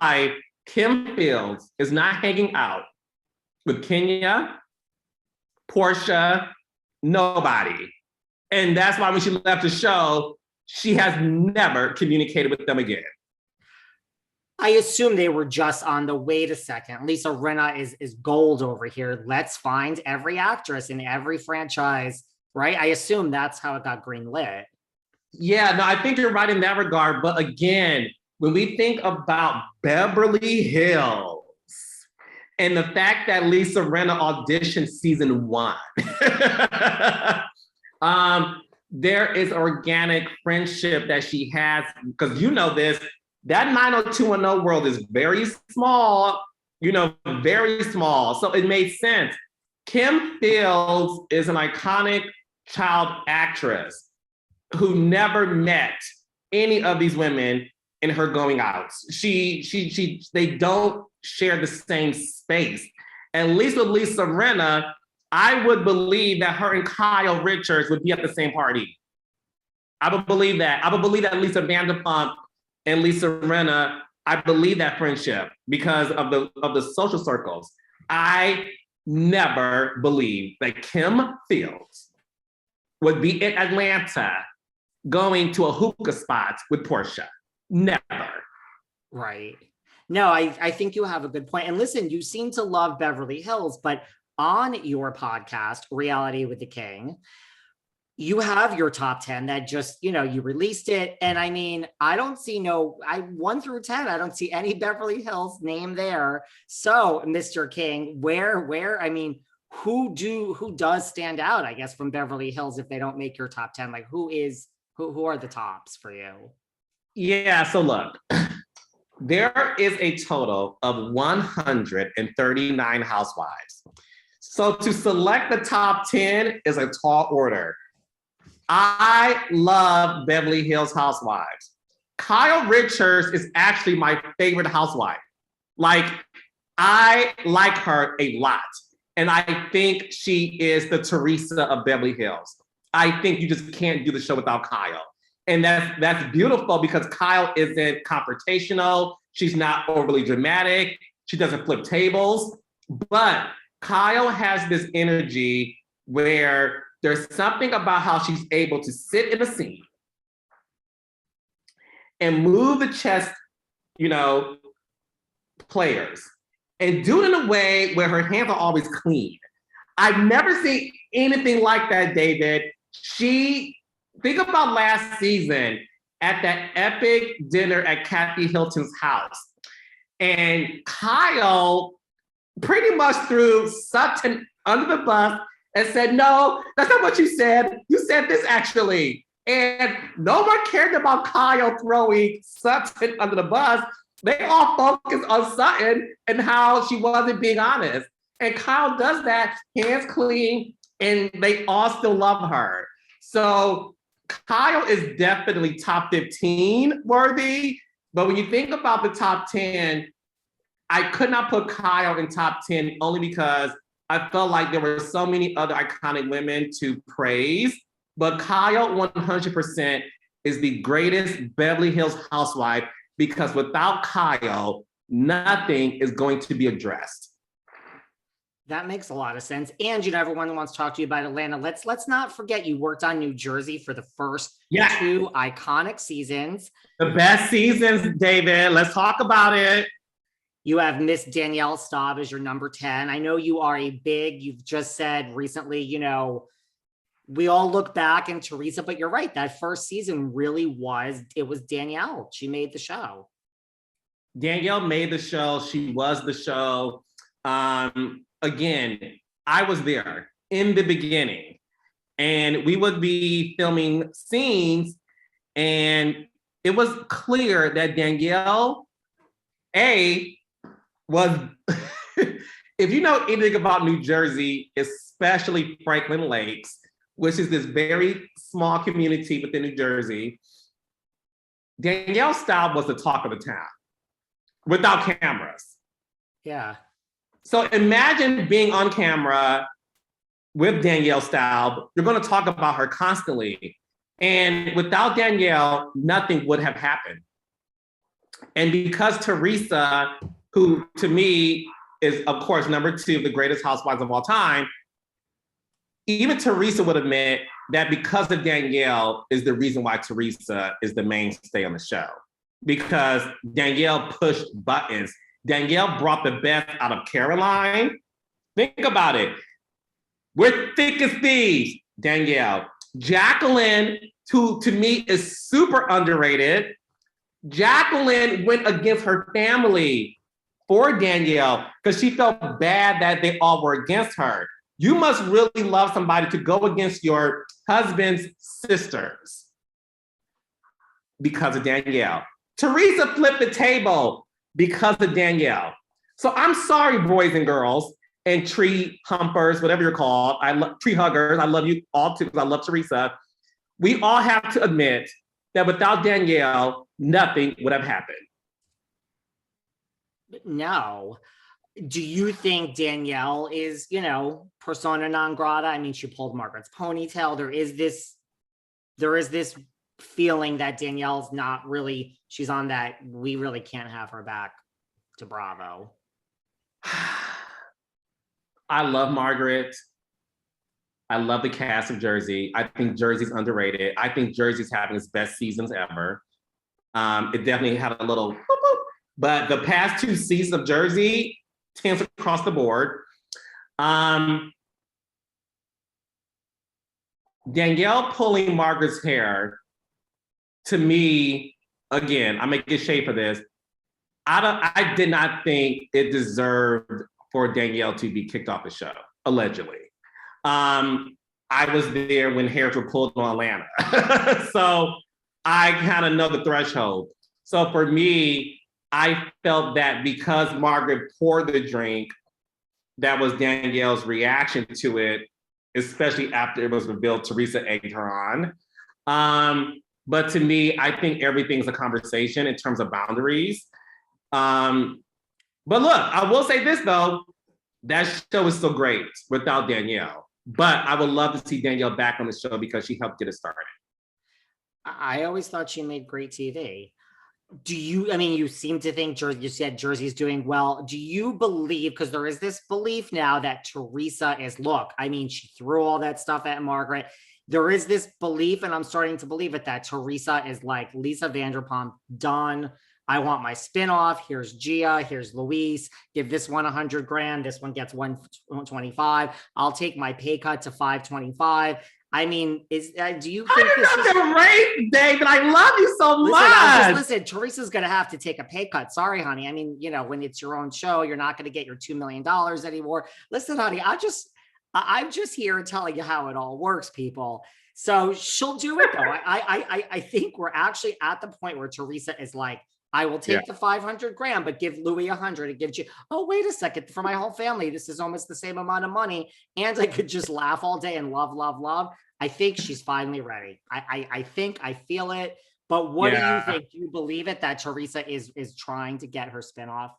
why Kim Fields is not hanging out with Kenya, Portia, nobody. And that's why when she left the show, she has never communicated with them again. I assume they were just on the wait a second. Lisa Rinna is gold over here. Let's find every actress in every franchise, right? I assume that's how it got greenlit. Yeah, no, I think you're right in that regard. But again, when we think about Beverly Hills and the fact that Lisa Rinna auditioned season 1, there is organic friendship that she has, because you know this, that 90210 world is very small, very small. So it made sense. Kim Fields is an iconic child actress who never met any of these women in her going outs. They don't share the same space. At least with Lisa Rinna, I would believe that her and Kyle Richards would be at the same party. I would believe that. I would believe that Lisa Vanderpump and Lisa Rinna, I believe that friendship because of the social circles. I never believed that Kim Fields would be in Atlanta going to a hookah spot with Portia. Never. Right. No, I think you have a good point. And listen, you seem to love Beverly Hills, but on your podcast, Reality with the King, you have your top 10 that just, you released it. And I mean, I don't see 1 through 10, I don't see any Beverly Hills name there. So Mr. King, I mean, who does stand out, I guess, from Beverly Hills if they don't make your top 10? Like who are the tops for you? Yeah, so look, there is a total of 139 housewives. So to select the top 10 is a tall order. I love Beverly Hills Housewives. Kyle Richards is actually my favorite housewife. Like, I like her a lot. And I think she is the Teresa of Beverly Hills. I think you just can't do the show without Kyle. And that's beautiful because Kyle isn't confrontational. She's not overly dramatic. She doesn't flip tables. But Kyle has this energy where there's something about how she's able to sit in a scene and move the chess, players and do it in a way where her hands are always clean. I've never seen anything like that, David. Think about last season at that epic dinner at Kathy Hilton's house. And Kyle pretty much threw Sutton under the bus and said, no, that's not what you said. You said this actually. And no one cared about Kyle throwing Sutton under the bus. They all focused on Sutton and how she wasn't being honest. And Kyle does that, hands clean, and they all still love her. So Kyle is definitely top 15 worthy. But when you think about the top 10, I could not put Kyle in top 10 only because I felt like there were so many other iconic women to praise, but Kyle 100% is the greatest Beverly Hills housewife because without Kyle, nothing is going to be addressed. That makes a lot of sense. And everyone wants to talk to you about Atlanta. Let's not forget you worked on New Jersey for the first 2 iconic seasons. The best seasons, David. Let's talk about it. You have Miss Danielle Staub as your number 10. I know you are you've just said recently, we all look back and Teresa, but you're right. That first season really was Danielle. She made the show. Danielle made the show. She was the show. Again, I was there in the beginning and we would be filming scenes and it was clear that Danielle, was, if you know anything about New Jersey, especially Franklin Lakes, which is this very small community within New Jersey, Danielle Staub was the talk of the town without cameras. Yeah. So imagine being on camera with Danielle Staub. You're going to talk about her constantly. And without Danielle, nothing would have happened. And because Teresa, who to me is, of course, number 2 of the greatest housewives of all time, even Teresa would admit that because of Danielle is the reason why Teresa is the mainstay on the show. Because Danielle pushed buttons. Danielle brought the best out of Caroline. Think about it. We're thick as thieves, Danielle. Jacqueline, who to me is super underrated. Jacqueline went against her family for Danielle because she felt bad that they all were against her. You must really love somebody to go against your husband's sisters because of Danielle. Teresa flipped the table because of Danielle. So I'm sorry, boys and girls, and tree humpers, whatever you're called. I love tree huggers. I love you all too because I love Teresa. We all have to admit that without Danielle, nothing would have happened. No. Do you think Danielle is, persona non grata? I mean, she pulled Margaret's ponytail. There is this feeling that Danielle's not really, she's on that, we really can't have her back to Bravo. I love Margaret. I love the cast of Jersey. I think Jersey's underrated. I think Jersey's having its best seasons ever. It definitely had a little, but the past 2 seasons of Jersey, 10s across the board. Danielle pulling Margaret's hair, to me, again, I'm making shade for this. I did not think it deserved for Danielle to be kicked off the show, allegedly. I was there when hairs were pulled on Atlanta. So I kind of know the threshold. So for me, I felt that because Margaret poured the drink, that was Danielle's reaction to it, especially after it was revealed Teresa egged her on. But to me, I think everything's a conversation in terms of boundaries. But look, I will say this though, that show is still great without Danielle. But I would love to see Danielle back on the show because she helped get it started. I always thought she made great TV. You seem to think you said Jersey's doing well. Do you believe, because there is this belief now that Teresa is, she threw all that stuff at Margaret. There is this belief, and I'm starting to believe it, that Teresa is like Lisa Vanderpump, done. I want my spinoff. Here's Gia, here's Luis. Give this one 100 grand. This one gets 125. I'll take my pay cut to 525. Do you think this is great, David? I love you so much. Listen, Teresa's going to have to take a pay cut. Sorry, honey. When it's your own show, you're not going to get your $2 million anymore. Listen, honey, I'm just here telling you how it all works, people. So she'll do it though. I think we're actually at the point where Teresa is like, I will take the 500 grand, but give Louis 100 and give you, oh, wait a second, for my whole family, this is almost the same amount of money. And I could just laugh all day and love, love, love. I think she's finally ready. I feel it. But what do you think? Do you believe it that Teresa is trying to get her spinoff?